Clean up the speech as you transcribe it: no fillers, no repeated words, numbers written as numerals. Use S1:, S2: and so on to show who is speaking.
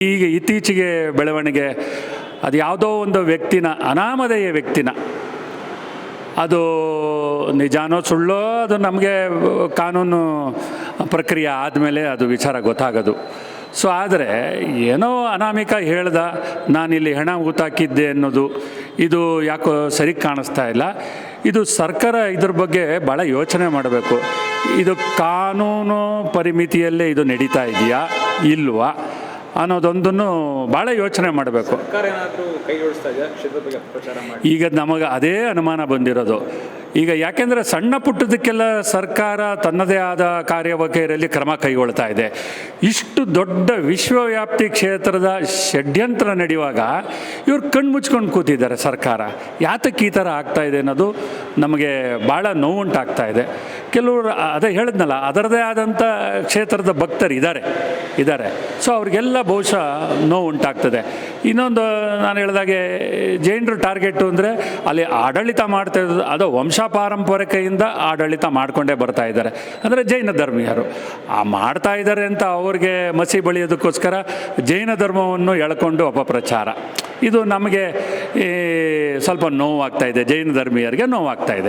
S1: ಈಗ ಇತ್ತೀಚೆಗೆ ಬೆಳವಣಿಗೆ ಅದು ಯಾವುದೋ ಒಂದು ವ್ಯಕ್ತಿನ ಅನಾಮಧೇಯ ವ್ಯಕ್ತಿನ, ಅದು ನಿಜಾನೋ ಸುಳ್ಳೋ ಅದು ನಮಗೆ ಕಾನೂನು ಪ್ರಕ್ರಿಯೆ ಆದಮೇಲೆ ಅದು ವಿಚಾರ ಗೊತ್ತಾಗೋದು. ಸೊ ಆದರೆ ಏನೋ ಅನಾಮಿಕ ಹೇಳ್ದ, ನಾನಿಲ್ಲಿ ಹೆಣ ಊತಾಕಿದ್ದೆ ಅನ್ನೋದು ಇದು ಯಾಕೋ ಸರಿ ಕಾಣಿಸ್ತಾ ಇಲ್ಲ. ಇದು ಸರ್ಕಾರ ಇದ್ರ ಬಗ್ಗೆ ಭಾಳ ಯೋಚನೆ ಮಾಡಬೇಕು. ಇದು ಕಾನೂನು ಪರಿಮಿತಿಯಲ್ಲೇ ಇದು ನಡೀತಾ ಇದೆಯಾ ಇಲ್ವಾ ಅನ್ನೋದೊಂದನ್ನು ಭಾಳ ಯೋಚನೆ ಮಾಡಬೇಕು. ಈಗ ನಮಗೆ ಅದೇ ಅನುಮಾನ ಬಂದಿರೋದು. ಈಗ ಯಾಕೆಂದರೆ ಸಣ್ಣ ಪುಟ್ಟದಕ್ಕೆಲ್ಲ ಸರ್ಕಾರ ತನ್ನದೇ ಆದ ಕಾರ್ಯವೈಖರಿಯಲ್ಲಿ ಕ್ರಮ ಕೈಗೊಳ್ತಾ ಇದೆ. ಇಷ್ಟು ದೊಡ್ಡ ವಿಶ್ವವ್ಯಾಪ್ತಿ ಕ್ಷೇತ್ರದ ಷಡ್ಯಂತ್ರ ನಡೆಯುವಾಗ ಇವ್ರು ಕಣ್ಣು ಮುಚ್ಕೊಂಡು ಕೂತಿದ್ದಾರೆ. ಸರ್ಕಾರ ಯಾತಕ್ಕೆ ಈ ಥರ ಆಗ್ತಾ ಇದೆ ಅನ್ನೋದು ನಮಗೆ ಭಾಳ ನೋವುಂಟಾಗ್ತಾ ಇದೆ. ಕೆಲವರು ಅದೇ ಹೇಳಿದ್ನಲ್ಲ, ಅದರದೇ ಆದಂಥ ಕ್ಷೇತ್ರದ ಭಕ್ತರು ಇದ್ದಾರೆ. ಸೊ ಅವ್ರಿಗೆಲ್ಲ ಬಹುಶಃ ನೋವು ಉಂಟಾಗ್ತದೆ. ಇನ್ನೊಂದು ನಾನು ಹೇಳಿದಾಗೆ ಜೈನರು ಟಾರ್ಗೆಟು ಅಂದರೆ ಅಲ್ಲಿ ಆಡಳಿತ ಮಾಡ್ತಾ ಇರೋದು ಅದು ವಂಶಪಾರಂಪರಿಕೆಯಿಂದ ಆಡಳಿತ ಮಾಡಿಕೊಂಡೇ ಬರ್ತಾ ಇದ್ದಾರೆ. ಅಂದರೆ ಜೈನ ಧರ್ಮೀಯರು ಮಾಡ್ತಾ ಇದ್ದಾರೆ ಅಂತ ಅವ್ರಿಗೆ ಮಸಿ ಬಳಿಯೋದಕ್ಕೋಸ್ಕರ ಜೈನ ಧರ್ಮವನ್ನು ಎಳ್ಕೊಂಡು ಅಪಪ್ರಚಾರ. ಇದು ನಮಗೆ ಸ್ವಲ್ಪ ನೋವಾಗ್ತಾ ಇದೆ, ಜೈನ ಧರ್ಮೀಯರಿಗೆ ನೋವಾಗ್ತಾ ಇದೆ.